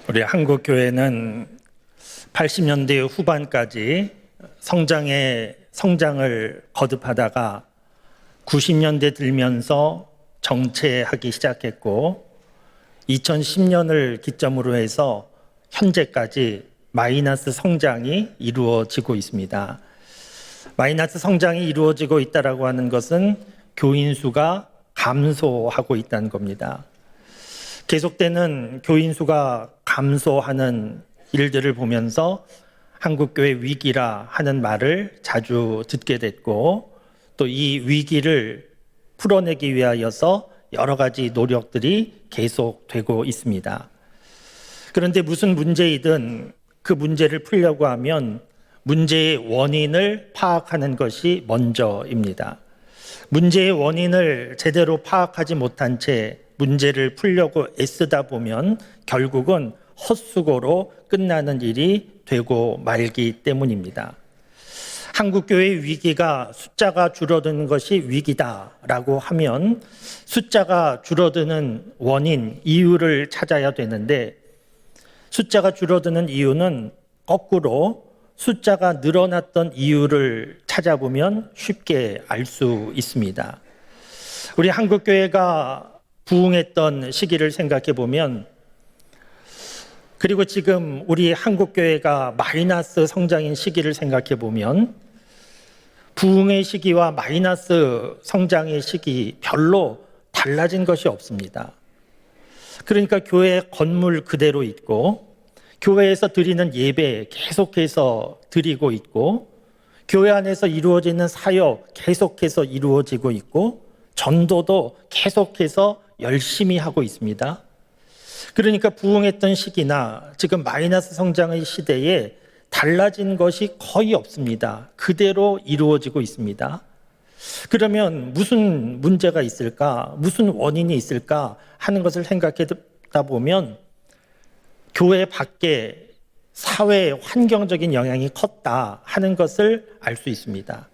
우리 한국 교회는 80년대 후반까지 성장을 거듭하다가 90년대 들면서 정체하기 시작했고 2010년을 기점으로 해서 현재까지 마이너스 성장이 이루어지고 있습니다. 마이너스 성장이 이루어지고 있다고 하는 것은 교인 수가 감소하고 있다는 겁니다. 계속되는 교인 수가 감소하는 일들을 보면서 한국교회 위기라 하는 말을 자주 듣게 됐고 또 이 위기를 풀어내기 위하여서 여러 가지 노력들이 계속되고 있습니다. 그런데 무슨 문제이든 그 문제를 풀려고 하면 문제의 원인을 파악하는 것이 먼저입니다. 문제의 원인을 제대로 파악하지 못한 채 문제를 풀려고 애쓰다 보면 결국은 헛수고로 끝나는 일이 되고 말기 때문입니다. 한국교회의 위기가 숫자가 줄어드는 것이 위기다라고 하면 숫자가 줄어드는 원인, 이유를 찾아야 되는데 숫자가 줄어드는 이유는 거꾸로 숫자가 늘어났던 이유를 찾아보면 쉽게 알 수 있습니다. 우리 한국교회가 부흥했던 시기를 생각해 보면 그리고 지금 우리 한국교회가 마이너스 성장인 시기를 생각해 보면 부흥의 시기와 마이너스 성장의 시기 별로 달라진 것이 없습니다. 그러니까 교회 건물 그대로 있고 교회에서 드리는 예배 계속해서 드리고 있고 교회 안에서 이루어지는 사역 계속해서 이루어지고 있고 전도도 계속해서 열심히 하고 있습니다. 그러니까 부흥했던 시기나 지금 마이너스 성장의 시대에 달라진 것이 거의 없습니다. 그대로 이루어지고 있습니다. 그러면 무슨 문제가 있을까? 무슨 원인이 있을까? 하는 것을 생각하다 보면 교회 밖에 사회 환경적인 영향이 컸다 하는 것을 알 수 있습니다.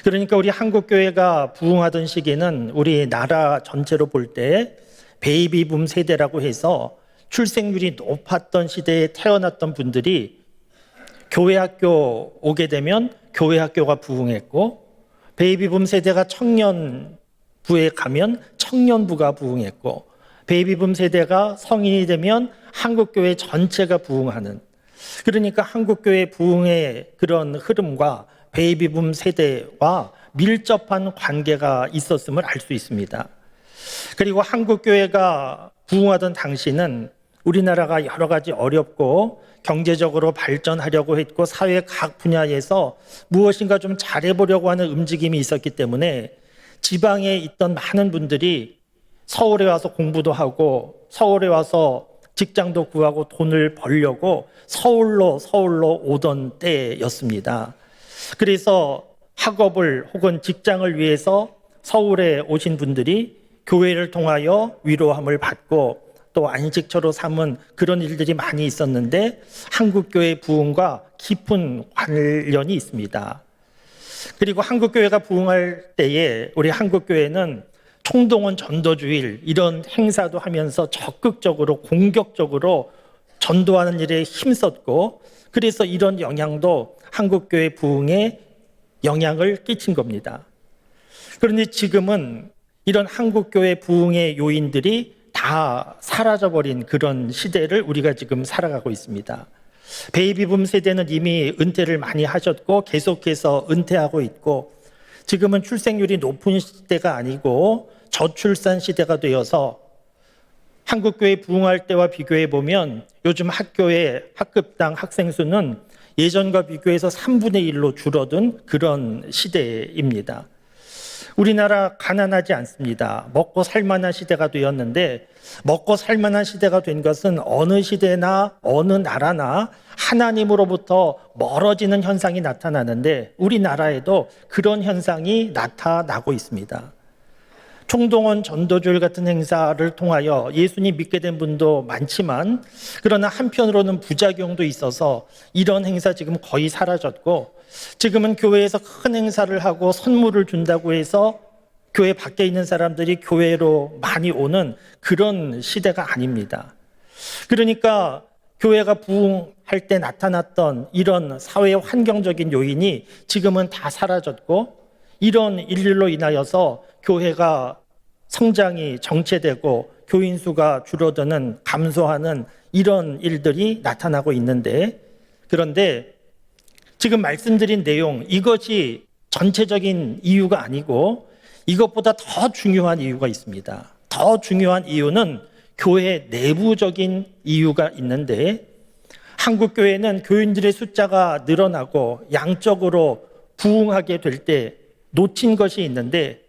그러니까 우리 한국교회가 부흥하던 시기는 우리나라 전체로 볼 때 베이비붐 세대라고 해서 출생률이 높았던 시대에 태어났던 분들이 교회 학교 오게 되면 교회 학교가 부흥했고 베이비붐 세대가 청년부에 가면 청년부가 부흥했고 베이비붐 세대가 성인이 되면 한국교회 전체가 부흥하는, 그러니까 한국교회 부흥의 그런 흐름과 베이비붐 세대와 밀접한 관계가 있었음을 알 수 있습니다. 그리고 한국교회가 부흥하던 당시는 우리나라가 여러 가지 어렵고 경제적으로 발전하려고 했고 사회 각 분야에서 무엇인가 좀 잘해보려고 하는 움직임이 있었기 때문에 지방에 있던 많은 분들이 서울에 와서 공부도 하고 서울에 와서 직장도 구하고 돈을 벌려고 서울로 오던 때였습니다. 그래서 학업을 혹은 직장을 위해서 서울에 오신 분들이 교회를 통하여 위로함을 받고 또 안식처로 삼은 그런 일들이 많이 있었는데 한국교회 부흥과 깊은 관련이 있습니다. 그리고 한국교회가 부흥할 때에 우리 한국교회는 총동원 전도주일 이런 행사도 하면서 적극적으로 공격적으로 전도하는 일에 힘썼고 그래서 이런 영향도 한국교회 부흥에 영향을 끼친 겁니다. 그런데 지금은 이런 한국교회 부흥의 요인들이 다 사라져버린 그런 시대를 우리가 지금 살아가고 있습니다. 베이비붐 세대는 이미 은퇴를 많이 하셨고 계속해서 은퇴하고 있고 지금은 출생률이 높은 시대가 아니고 저출산 시대가 되어서 한국교회 부흥할 때와 비교해 보면 요즘 학교의 학급당 학생 수는 예전과 비교해서 3분의 1로 줄어든 그런 시대입니다. 우리나라 가난하지 않습니다. 먹고 살만한 시대가 되었는데 먹고 살만한 시대가 된 것은 어느 시대나 어느 나라나 하나님으로부터 멀어지는 현상이 나타나는데 우리나라에도 그런 현상이 나타나고 있습니다. 총동원 전도주일 같은 행사를 통하여 예수님 믿게 된 분도 많지만 그러나 한편으로는 부작용도 있어서 이런 행사 지금 거의 사라졌고 지금은 교회에서 큰 행사를 하고 선물을 준다고 해서 교회 밖에 있는 사람들이 교회로 많이 오는 그런 시대가 아닙니다. 그러니까 교회가 부흥할 때 나타났던 이런 사회 환경적인 요인이 지금은 다 사라졌고, 이런 일로 인하여서 교회가 성장이 정체되고 교인 수가 줄어드는, 감소하는 이런 일들이 나타나고 있는데, 그런데 지금 말씀드린 내용, 이것이 전체적인 이유가 아니고 이것보다 더 중요한 이유가 있습니다. 더 중요한 이유는 교회 내부적인 이유가 있는데, 한국 교회는 교인들의 숫자가 늘어나고 양적으로 부흥하게 될 때 놓친 것이 있는데,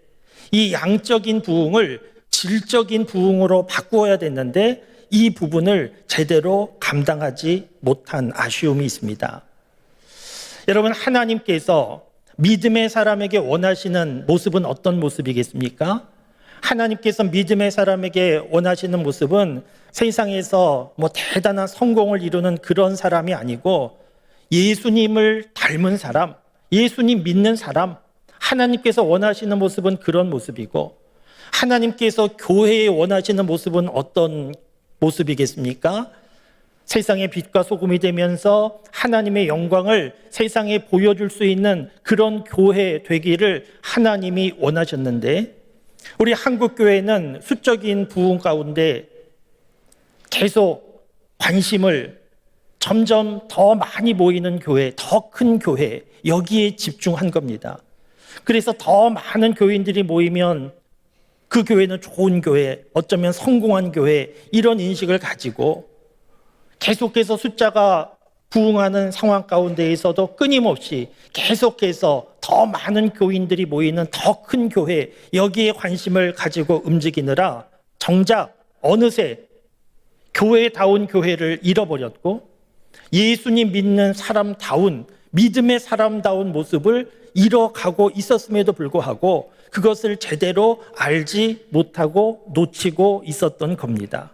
이 양적인 부흥을 질적인 부흥으로 바꾸어야 됐는데 이 부분을 제대로 감당하지 못한 아쉬움이 있습니다. 여러분, 하나님께서 믿음의 사람에게 원하시는 모습은 어떤 모습이겠습니까? 하나님께서 믿음의 사람에게 원하시는 모습은 세상에서 대단한 성공을 이루는 그런 사람이 아니고, 예수님을 닮은 사람, 예수님 믿는 사람, 하나님께서 원하시는 모습은 그런 모습이고, 하나님께서 교회에 원하시는 모습은 어떤 모습이겠습니까? 세상의 빛과 소금이 되면서 하나님의 영광을 세상에 보여줄 수 있는 그런 교회 되기를 하나님이 원하셨는데, 우리 한국 교회는 수적인 부흥 가운데 계속 관심을 점점 더 많이 모이는 교회, 더 큰 교회, 여기에 집중한 겁니다. 그래서 더 많은 교인들이 모이면 그 교회는 좋은 교회, 어쩌면 성공한 교회, 이런 인식을 가지고 계속해서 숫자가 부흥하는 상황 가운데에서도 끊임없이 계속해서 더 많은 교인들이 모이는 더 큰 교회, 여기에 관심을 가지고 움직이느라 정작 어느새 교회다운 교회를 잃어버렸고, 예수님 믿는 사람다운, 믿음의 사람다운 모습을 잃어가고 있었음에도 불구하고 그것을 제대로 알지 못하고 놓치고 있었던 겁니다.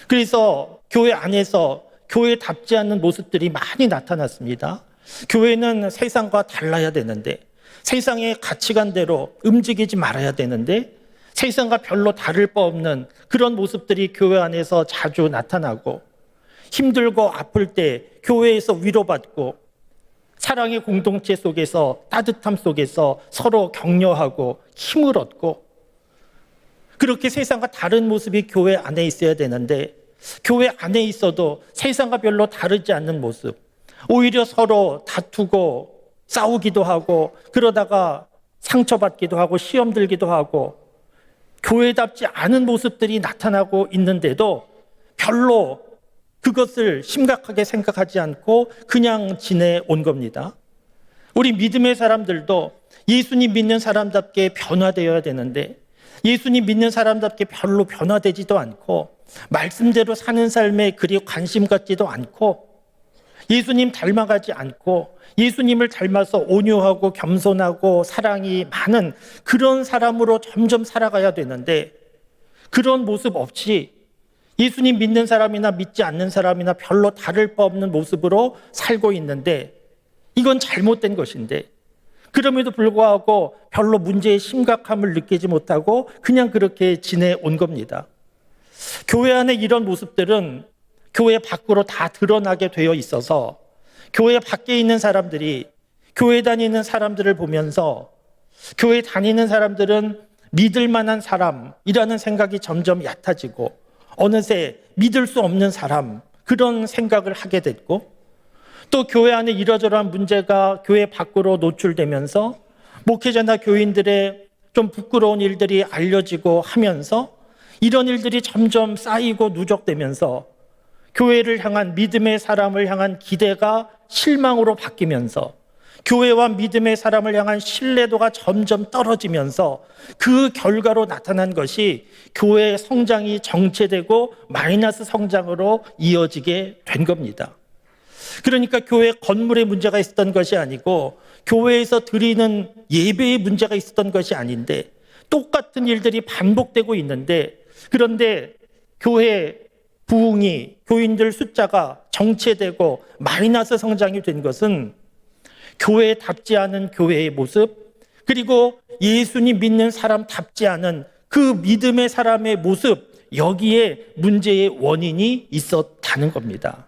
그래서 교회 안에서 교회답지 않는 모습들이 많이 나타났습니다. 교회는 세상과 달라야 되는데, 세상의 가치관대로 움직이지 말아야 되는데, 세상과 별로 다를 바 없는 그런 모습들이 교회 안에서 자주 나타나고, 힘들고 아플 때 교회에서 위로받고, 사랑의 공동체 속에서, 따뜻함 속에서 서로 격려하고 힘을 얻고, 그렇게 세상과 다른 모습이 교회 안에 있어야 되는데, 교회 안에 있어도 세상과 별로 다르지 않는 모습, 오히려 서로 다투고 싸우기도 하고, 그러다가 상처받기도 하고 시험 들기도 하고, 교회답지 않은 모습들이 나타나고 있는데도 별로 그것을 심각하게 생각하지 않고 그냥 지내온 겁니다. 우리 믿음의 사람들도 예수님 믿는 사람답게 변화되어야 되는데, 예수님 믿는 사람답게 별로 변화되지도 않고, 말씀대로 사는 삶에 그리 관심 갖지도 않고, 예수님 닮아가지 않고, 예수님을 닮아서 온유하고 겸손하고 사랑이 많은 그런 사람으로 점점 살아가야 되는데, 그런 모습 없이 예수님 믿는 사람이나 믿지 않는 사람이나 별로 다를 바 없는 모습으로 살고 있는데, 이건 잘못된 것인데, 그럼에도 불구하고 별로 문제의 심각함을 느끼지 못하고 그냥 그렇게 지내온 겁니다. 교회 안에 이런 모습들은 교회 밖으로 다 드러나게 되어 있어서, 교회 밖에 있는 사람들이 교회 다니는 사람들을 보면서 교회 다니는 사람들은 믿을 만한 사람이라는 생각이 점점 얕아지고, 어느새 믿을 수 없는 사람, 그런 생각을 하게 됐고, 또 교회 안에 이러저러한 문제가 교회 밖으로 노출되면서 목회자나 교인들의 좀 부끄러운 일들이 알려지고 하면서 이런 일들이 점점 쌓이고 누적되면서 교회를 향한, 믿음의 사람을 향한 기대가 실망으로 바뀌면서 교회와 믿음의 사람을 향한 신뢰도가 점점 떨어지면서 그 결과로 나타난 것이 교회의 성장이 정체되고 마이너스 성장으로 이어지게 된 겁니다. 그러니까 교회 건물에 문제가 있었던 것이 아니고, 교회에서 드리는 예배에 문제가 있었던 것이 아닌데, 똑같은 일들이 반복되고 있는데, 그런데 교회 부흥이, 교인들 숫자가 정체되고 마이너스 성장이 된 것은 교회답지 않은 교회의 모습, 그리고 예수님 믿는 사람답지 않은 그 믿음의 사람의 모습, 여기에 문제의 원인이 있었다는 겁니다.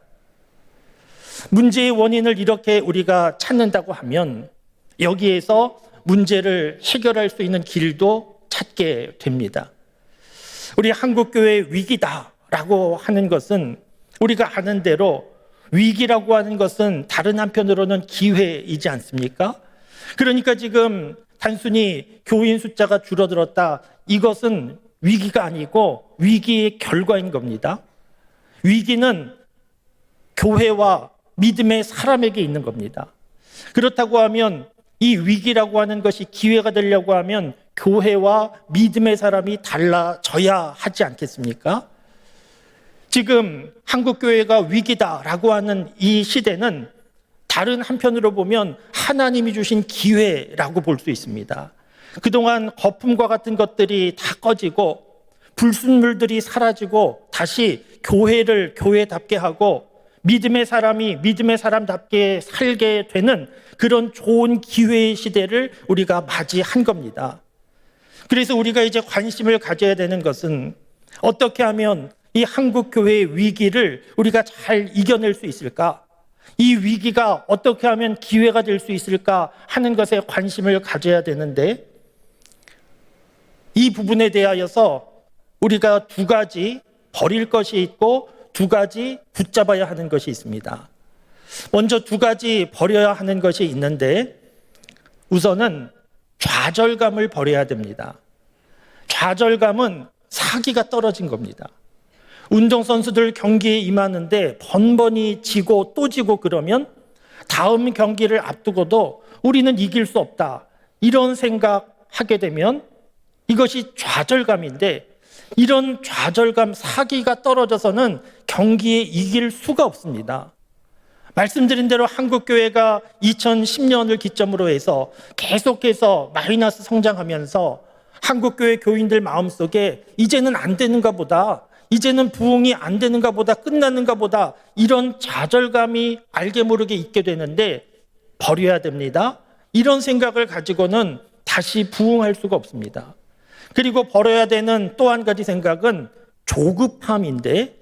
문제의 원인을 이렇게 우리가 찾는다고 하면 여기에서 문제를 해결할 수 있는 길도 찾게 됩니다. 우리 한국교회 위기다라고 하는 것은 우리가 아는 대로 위기라고 하는 것은 다른 한편으로는 기회이지 않습니까? 그러니까 지금 단순히 교인 숫자가 줄어들었다, 이것은 위기가 아니고 위기의 결과인 겁니다. 위기는 교회와 믿음의 사람에게 있는 겁니다. 그렇다고 하면 이 위기라고 하는 것이 기회가 되려고 하면 교회와 믿음의 사람이 달라져야 하지 않겠습니까? 지금 한국교회가 위기다라고 하는 이 시대는 다른 한편으로 보면 하나님이 주신 기회라고 볼 수 있습니다. 그동안 거품과 같은 것들이 다 꺼지고 불순물들이 사라지고 다시 교회를 교회답게 하고 믿음의 사람이 믿음의 사람답게 살게 되는 그런 좋은 기회의 시대를 우리가 맞이한 겁니다. 그래서 우리가 이제 관심을 가져야 되는 것은 어떻게 하면 이 한국교회의 위기를 우리가 잘 이겨낼 수 있을까? 이 위기가 어떻게 하면 기회가 될 수 있을까 하는 것에 관심을 가져야 되는데, 이 부분에 대하여서 우리가 두 가지 버릴 것이 있고 두 가지 붙잡아야 하는 것이 있습니다. 먼저 두 가지 버려야 하는 것이 있는데, 우선은 좌절감을 버려야 됩니다. 좌절감은 사기가 떨어진 겁니다. 운동선수들 경기에 임하는데 번번이 지고 또 지고 그러면 다음 경기를 앞두고도 우리는 이길 수 없다, 이런 생각하게 되면 이것이 좌절감인데, 이런 좌절감, 사기가 떨어져서는 경기에 이길 수가 없습니다. 말씀드린 대로 한국교회가 2010년을 기점으로 해서 계속해서 마이너스 성장하면서 한국교회 교인들 마음속에 이제는 안 되는가 보다, 이제는 부흥이 안 되는가 보다, 끝났는가 보다, 이런 좌절감이 알게 모르게 있게 되는데 버려야 됩니다. 이런 생각을 가지고는 다시 부흥할 수가 없습니다. 그리고 버려야 되는 또 한 가지 생각은 조급함인데,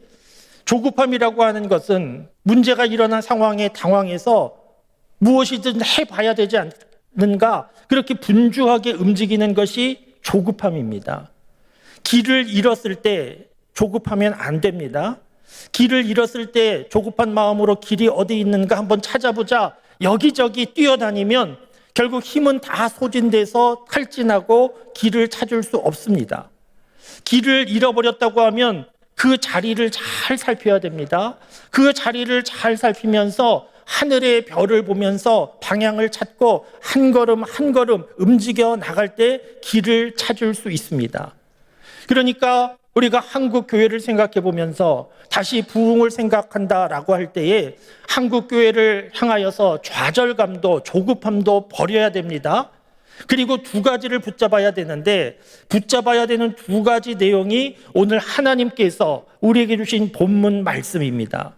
조급함이라고 하는 것은 문제가 일어난 상황에 당황해서 무엇이든 해봐야 되지 않는가, 그렇게 분주하게 움직이는 것이 조급함입니다. 길을 잃었을 때 조급하면 안 됩니다. 길을 잃었을 때 조급한 마음으로 길이 어디 있는가 한번 찾아보자, 여기저기 뛰어다니면 결국 힘은 다 소진돼서 탈진하고 길을 찾을 수 없습니다. 길을 잃어버렸다고 하면 그 자리를 잘 살펴야 됩니다. 그 자리를 잘 살피면서 하늘의 별을 보면서 방향을 찾고 한 걸음 한 걸음 움직여 나갈 때 길을 찾을 수 있습니다. 그러니까 우리가 한국 교회를 생각해 보면서 다시 부흥을 생각한다라고 할 때에 한국 교회를 향하여서 좌절감도 조급함도 버려야 됩니다. 그리고 두 가지를 붙잡아야 되는데, 붙잡아야 되는 두 가지 내용이 오늘 하나님께서 우리에게 주신 본문 말씀입니다.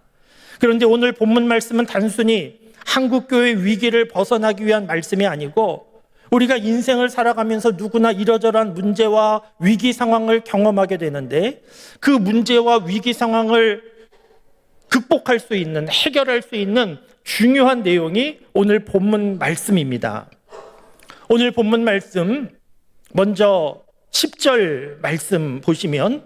그런데 오늘 본문 말씀은 단순히 한국 교회 위기를 벗어나기 위한 말씀이 아니고, 우리가 인생을 살아가면서 누구나 이러저러한 문제와 위기 상황을 경험하게 되는데, 그 문제와 위기 상황을 극복할 수 있는, 해결할 수 있는 중요한 내용이 오늘 본문 말씀입니다. 오늘 본문 말씀, 먼저 10절 말씀 보시면,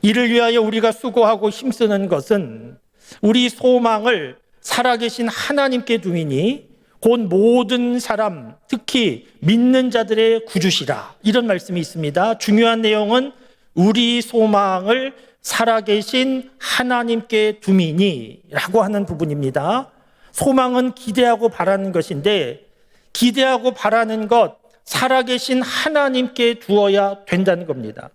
이를 위하여 우리가 수고하고 힘쓰는 것은 우리 소망을 살아계신 하나님께 두이니 곧 모든 사람, 특히 믿는 자들의 구주시라, 이런 말씀이 있습니다. 중요한 내용은 우리 소망을 살아계신 하나님께 두미니 라고 하는 부분입니다. 소망은 기대하고 바라는 것인데, 기대하고 바라는 것, 살아계신 하나님께 두어야 된다는 겁니다.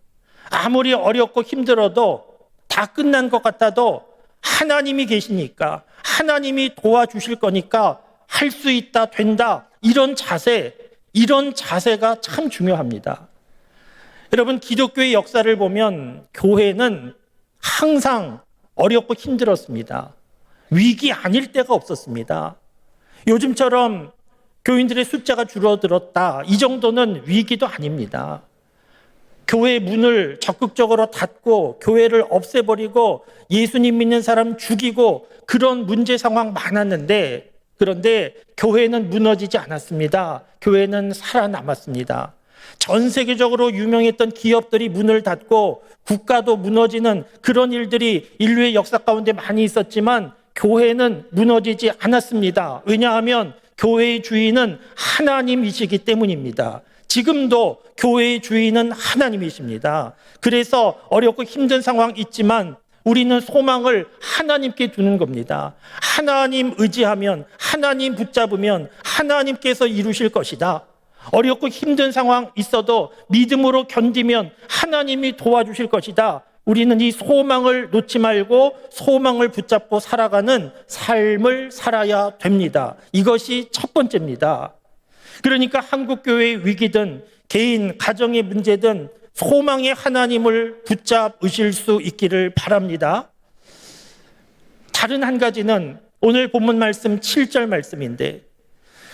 아무리 어렵고 힘들어도, 다 끝난 것 같아도 하나님이 계시니까, 하나님이 도와주실 거니까 할 수 있다, 된다, 이런 자세가 참 중요합니다. 여러분, 기독교의 역사를 보면 교회는 항상 어렵고 힘들었습니다. 위기 아닐 때가 없었습니다. 요즘처럼 교인들의 숫자가 줄어들었다, 이 정도는 위기도 아닙니다. 교회 문을 적극적으로 닫고 교회를 없애버리고 예수님 믿는 사람 죽이고 그런 문제 상황 많았는데, 그런데 교회는 무너지지 않았습니다. 교회는 살아남았습니다. 전 세계적으로 유명했던 기업들이 문을 닫고 국가도 무너지는 그런 일들이 인류의 역사 가운데 많이 있었지만 교회는 무너지지 않았습니다. 왜냐하면 교회의 주인은 하나님이시기 때문입니다. 지금도 교회의 주인은 하나님이십니다. 그래서 어렵고 힘든 상황 있지만 우리는 소망을 하나님께 두는 겁니다. 하나님 의지하면, 하나님 붙잡으면 하나님께서 이루실 것이다. 어렵고 힘든 상황 있어도 믿음으로 견디면 하나님이 도와주실 것이다. 우리는 이 소망을 놓지 말고 소망을 붙잡고 살아가는 삶을 살아야 됩니다. 이것이 첫 번째입니다. 그러니까 한국교회의 위기든 개인, 가정의 문제든 소망의 하나님을 붙잡으실 수 있기를 바랍니다. 다른 한 가지는 오늘 본문 말씀 7절 말씀인데,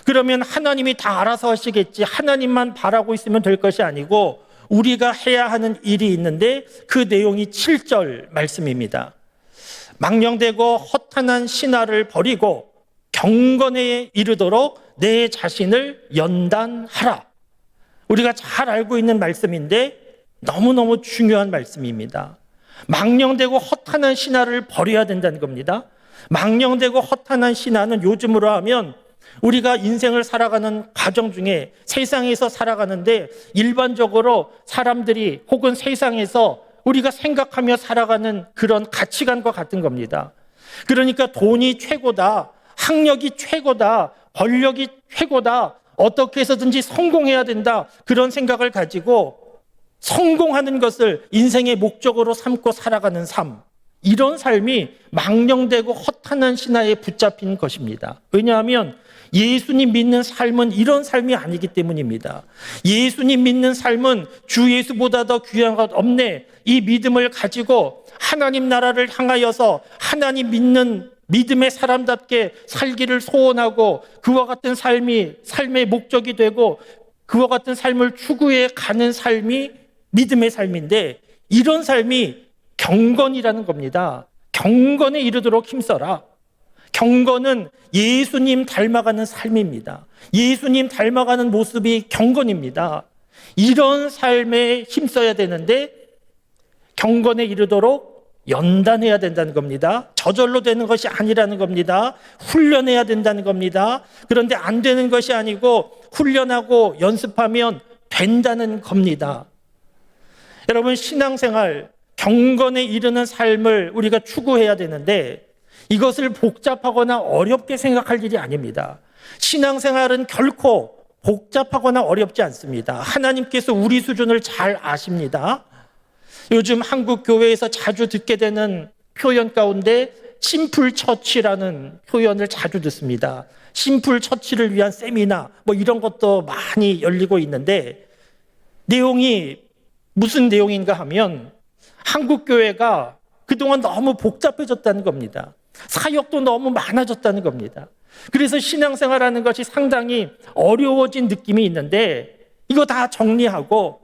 그러면 하나님이 다 알아서 하시겠지, 하나님만 바라고 있으면 될 것이 아니고 우리가 해야 하는 일이 있는데 그 내용이 7절 말씀입니다. 망령되고 허탄한 신화를 버리고 경건에 이르도록 내 자신을 연단하라. 우리가 잘 알고 있는 말씀인데 너무너무 중요한 말씀입니다. 망령되고 허탄한 신화를 버려야 된다는 겁니다. 망령되고 허탄한 신화는 요즘으로 하면 우리가 인생을 살아가는 과정 중에 세상에서 살아가는데 일반적으로 사람들이 혹은 세상에서 우리가 생각하며 살아가는 그런 가치관과 같은 겁니다. 그러니까 돈이 최고다, 학력이 최고다, 권력이 최고다, 어떻게 해서든지 성공해야 된다, 그런 생각을 가지고 성공하는 것을 인생의 목적으로 삼고 살아가는 삶, 이런 삶이 망령되고 허탄한 신화에 붙잡힌 것입니다. 왜냐하면 예수님 믿는 삶은 이런 삶이 아니기 때문입니다. 예수님 믿는 삶은 주 예수보다 더 귀한 것 없네, 이 믿음을 가지고 하나님 나라를 향하여서 하나님 믿는 믿음의 사람답게 살기를 소원하고 그와 같은 삶이 삶의 목적이 되고 그와 같은 삶을 추구해 가는 삶이 믿음의 삶인데, 이런 삶이 경건이라는 겁니다. 경건에 이르도록 힘써라. 경건은 예수님 닮아가는 삶입니다. 예수님 닮아가는 모습이 경건입니다. 이런 삶에 힘써야 되는데 경건에 이르도록 연단해야 된다는 겁니다. 저절로 되는 것이 아니라는 겁니다. 훈련해야 된다는 겁니다. 그런데 안 되는 것이 아니고 훈련하고 연습하면 된다는 겁니다. 여러분, 신앙생활, 경건에 이르는 삶을 우리가 추구해야 되는데 이것을 복잡하거나 어렵게 생각할 일이 아닙니다. 신앙생활은 결코 복잡하거나 어렵지 않습니다. 하나님께서 우리 수준을 잘 아십니다. 요즘 한국 교회에서 자주 듣게 되는 표현 가운데 심플 처치라는 표현을 자주 듣습니다. 심플 처치를 위한 세미나 이런 것도 많이 열리고 있는데, 내용이 무슨 내용인가 하면 한국 교회가 그동안 너무 복잡해졌다는 겁니다. 사역도 너무 많아졌다는 겁니다. 그래서 신앙생활하는 것이 상당히 어려워진 느낌이 있는데, 이거 다 정리하고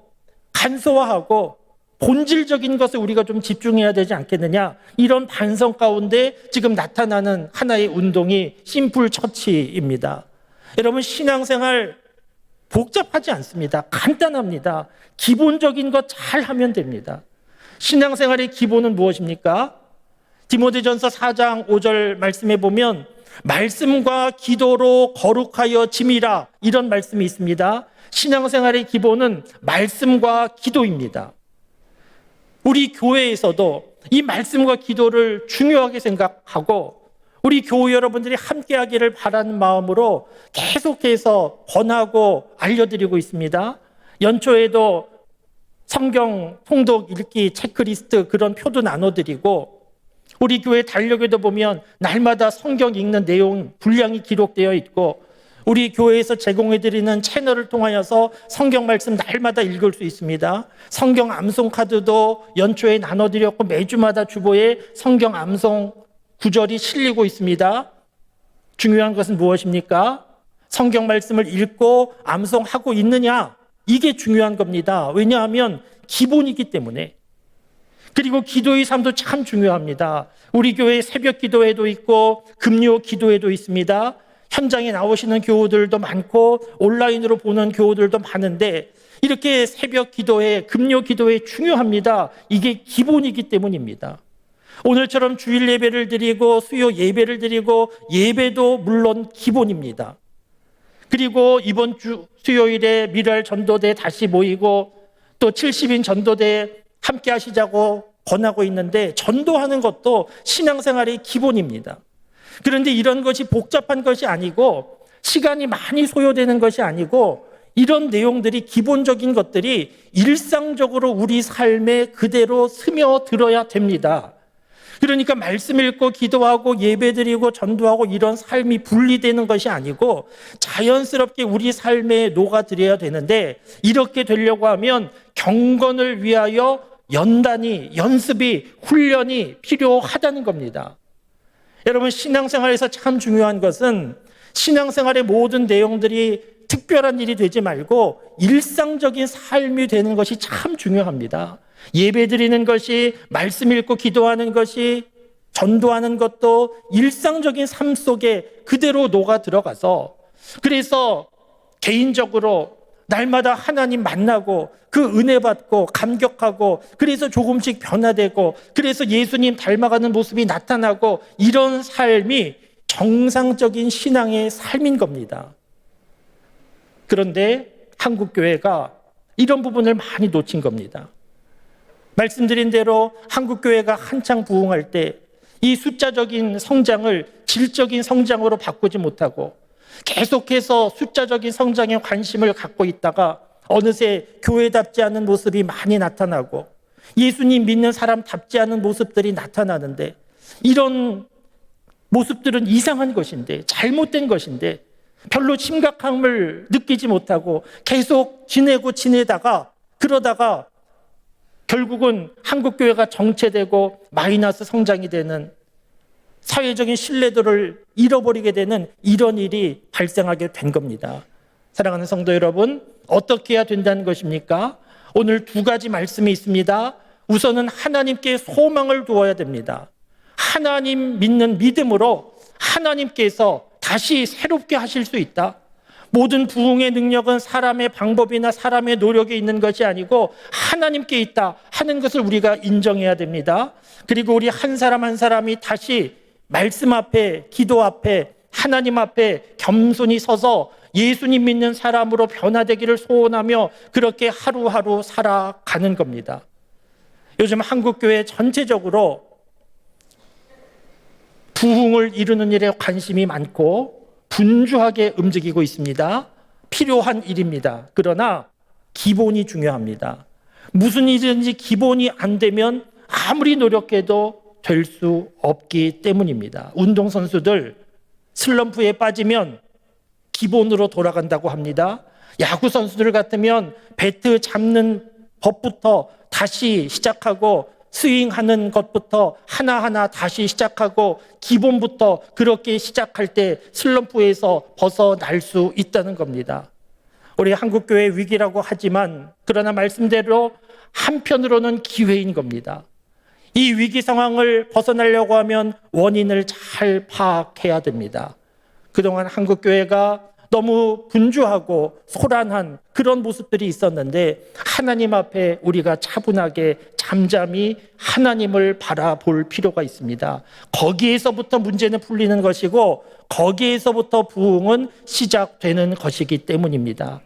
간소화하고 본질적인 것에 우리가 좀 집중해야 되지 않겠느냐, 이런 반성 가운데 지금 나타나는 하나의 운동이 심플 처치입니다. 여러분, 신앙생활 복잡하지 않습니다. 간단합니다. 기본적인 것 잘 하면 됩니다. 신앙생활의 기본은 무엇입니까? 디모데전서 4장 5절 말씀에 보면 말씀과 기도로 거룩하여 짐이라, 이런 말씀이 있습니다. 신앙생활의 기본은 말씀과 기도입니다. 우리 교회에서도 이 말씀과 기도를 중요하게 생각하고 우리 교회 여러분들이 함께 하기를 바라는 마음으로 계속해서 권하고 알려드리고 있습니다. 연초에도 성경 통독 읽기 체크리스트 그런 표도 나눠드리고, 우리 교회 달력에도 보면 날마다 성경 읽는 내용 분량이 기록되어 있고, 우리 교회에서 제공해드리는 채널을 통하여서 성경 말씀 날마다 읽을 수 있습니다. 성경 암송 카드도 연초에 나눠드렸고 매주마다 주보에 성경 암송 구절이 실리고 있습니다. 중요한 것은 무엇입니까? 성경 말씀을 읽고 암송하고 있느냐, 이게 중요한 겁니다. 왜냐하면 기본이기 때문에. 그리고 기도의 삶도 참 중요합니다. 우리 교회 새벽 기도회도 있고 금요 기도회도 있습니다. 현장에 나오시는 교우들도 많고 온라인으로 보는 교우들도 많은데 이렇게 새벽 기도회, 금요 기도회 중요합니다. 이게 기본이기 때문입니다. 오늘처럼 주일 예배를 드리고 수요 예배를 드리고 예배도 물론 기본입니다. 그리고 이번 주 수요일에 미랄 전도대 다시 모이고 또 70인 전도대 함께 하시자고 권하고 있는데 전도하는 것도 신앙생활의 기본입니다. 그런데 이런 것이 복잡한 것이 아니고 시간이 많이 소요되는 것이 아니고 이런 내용들이 기본적인 것들이 일상적으로 우리 삶에 그대로 스며들어야 됩니다. 그러니까 말씀 읽고 기도하고 예배드리고 전도하고 이런 삶이 분리되는 것이 아니고 자연스럽게 우리 삶에 녹아들어야 되는데 이렇게 되려고 하면 경건을 위하여 연단이, 연습이, 훈련이 필요하다는 겁니다. 여러분, 신앙생활에서 참 중요한 것은 신앙생활의 모든 내용들이 특별한 일이 되지 말고 일상적인 삶이 되는 것이 참 중요합니다. 예배 드리는 것이, 말씀 읽고 기도하는 것이, 전도하는 것도 일상적인 삶 속에 그대로 녹아 들어가서 그래서 개인적으로 날마다 하나님 만나고 그 은혜 받고 감격하고 그래서 조금씩 변화되고 그래서 예수님 닮아가는 모습이 나타나고 이런 삶이 정상적인 신앙의 삶인 겁니다. 그런데 한국교회가 이런 부분을 많이 놓친 겁니다. 말씀드린 대로 한국교회가 한창 부흥할 때 이 숫자적인 성장을 질적인 성장으로 바꾸지 못하고 계속해서 숫자적인 성장에 관심을 갖고 있다가 어느새 교회답지 않은 모습이 많이 나타나고 예수님 믿는 사람답지 않은 모습들이 나타나는데 이런 모습들은 이상한 것인데 잘못된 것인데 별로 심각함을 느끼지 못하고 계속 지내다가 그러다가 결국은 한국교회가 정체되고 마이너스 성장이 되는 사회적인 신뢰도를 잃어버리게 되는 이런 일이 발생하게 된 겁니다. 사랑하는 성도 여러분, 어떻게 해야 된다는 것입니까? 오늘 두 가지 말씀이 있습니다. 우선은 하나님께 소망을 두어야 됩니다. 하나님 믿는 믿음으로 하나님께서 다시 새롭게 하실 수 있다. 모든 부흥의 능력은 사람의 방법이나 사람의 노력에 있는 것이 아니고 하나님께 있다 하는 것을 우리가 인정해야 됩니다. 그리고 우리 한 사람 한 사람이 다시 말씀 앞에, 기도 앞에, 하나님 앞에 겸손히 서서 예수님 믿는 사람으로 변화되기를 소원하며 그렇게 하루하루 살아가는 겁니다. 요즘 한국교회 전체적으로 부흥을 이루는 일에 관심이 많고 분주하게 움직이고 있습니다. 필요한 일입니다. 그러나 기본이 중요합니다. 무슨 일이든지 기본이 안 되면 아무리 노력해도 될 수 없기 때문입니다. 운동선수들 슬럼프에 빠지면 기본으로 돌아간다고 합니다. 야구 선수들 같으면 배트 잡는 법부터 다시 시작하고 스윙하는 것부터 하나하나 다시 시작하고 기본부터 그렇게 시작할 때 슬럼프에서 벗어날 수 있다는 겁니다. 우리 한국교회 위기라고 하지만 그러나 말씀대로 한편으로는 기회인 겁니다. 이 위기 상황을 벗어나려고 하면 원인을 잘 파악해야 됩니다. 그동안 한국교회가 너무 분주하고 소란한 그런 모습들이 있었는데 하나님 앞에 우리가 차분하게 잠잠히 하나님을 바라볼 필요가 있습니다. 거기에서부터 문제는 풀리는 것이고 거기에서부터 부흥은 시작되는 것이기 때문입니다.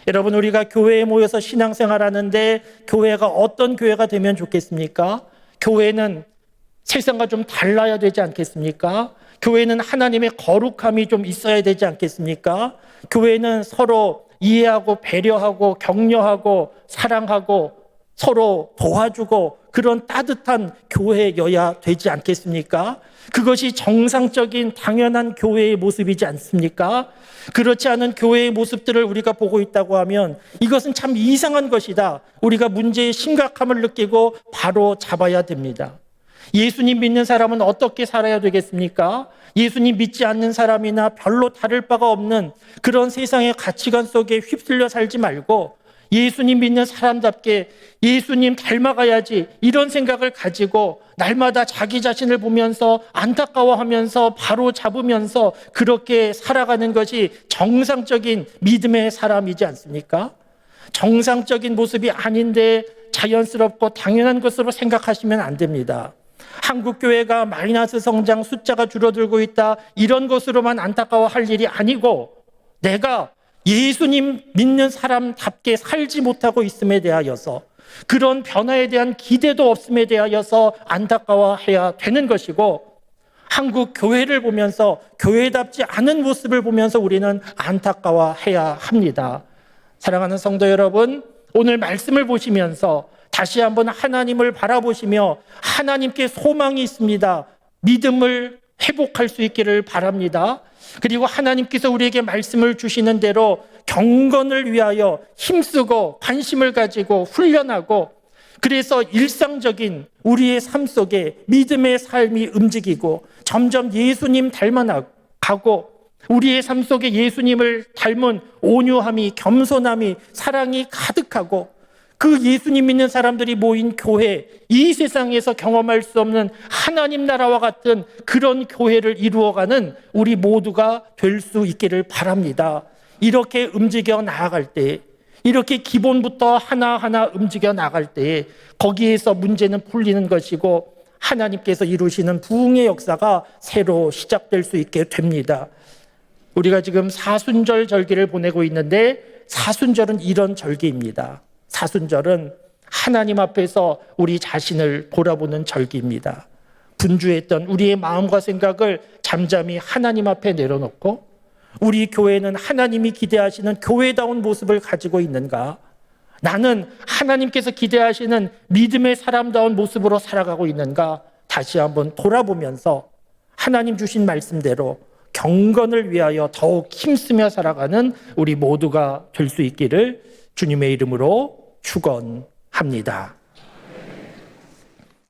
여러분, 우리가 교회에 모여서 신앙생활하는데 교회가 어떤 교회가 되면 좋겠습니까? 교회는 세상과 좀 달라야 되지 않겠습니까? 교회는 하나님의 거룩함이 좀 있어야 되지 않겠습니까? 교회는 서로 이해하고 배려하고 격려하고 사랑하고 서로 도와주고 그런 따뜻한 교회여야 되지 않겠습니까? 그것이 정상적인 당연한 교회의 모습이지 않습니까? 그렇지 않은 교회의 모습들을 우리가 보고 있다고 하면 이것은 참 이상한 것이다. 우리가 문제의 심각함을 느끼고 바로 잡아야 됩니다. 예수님 믿는 사람은 어떻게 살아야 되겠습니까? 예수님 믿지 않는 사람이나 별로 다를 바가 없는 그런 세상의 가치관 속에 휩쓸려 살지 말고 예수님 믿는 사람답게 예수님 닮아가야지 이런 생각을 가지고 날마다 자기 자신을 보면서 안타까워하면서 바로 잡으면서 그렇게 살아가는 것이 정상적인 믿음의 사람이지 않습니까? 정상적인 모습이 아닌데 자연스럽고 당연한 것으로 생각하시면 안 됩니다. 한국 교회가 마이너스 성장, 숫자가 줄어들고 있다, 이런 것으로만 안타까워할 일이 아니고 내가 예수님 믿는 사람답게 살지 못하고 있음에 대하여서, 그런 변화에 대한 기대도 없음에 대하여서 안타까워해야 되는 것이고, 한국 교회를 보면서 교회답지 않은 모습을 보면서 우리는 안타까워해야 합니다. 사랑하는 성도 여러분, 오늘 말씀을 보시면서 다시 한번 하나님을 바라보시며 하나님께 소망이 있습니다. 믿음을 회복할 수 있기를 바랍니다. 그리고 하나님께서 우리에게 말씀을 주시는 대로 경건을 위하여 힘쓰고 관심을 가지고 훈련하고, 그래서 일상적인 우리의 삶 속에 믿음의 삶이 움직이고 점점 예수님 닮아가고, 우리의 삶 속에 예수님을 닮은 온유함이, 겸손함이, 사랑이 가득하고, 그 예수님 믿는 사람들이 모인 교회, 이 세상에서 경험할 수 없는 하나님 나라와 같은 그런 교회를 이루어가는 우리 모두가 될 수 있기를 바랍니다. 이렇게 움직여 나아갈 때, 이렇게 기본부터 하나하나 움직여 나갈 때 거기에서 문제는 풀리는 것이고 하나님께서 이루시는 부흥의 역사가 새로 시작될 수 있게 됩니다. 우리가 지금 사순절 절기를 보내고 있는데, 사순절은 이런 절기입니다. 사순절은 하나님 앞에서 우리 자신을 돌아보는 절기입니다. 분주했던 우리의 마음과 생각을 잠잠히 하나님 앞에 내려놓고, 우리 교회는 하나님이 기대하시는 교회다운 모습을 가지고 있는가? 나는 하나님께서 기대하시는 믿음의 사람다운 모습으로 살아가고 있는가? 다시 한번 돌아보면서 하나님 주신 말씀대로 경건을 위하여 더욱 힘쓰며 살아가는 우리 모두가 될 수 있기를 주님의 이름으로 축원합니다.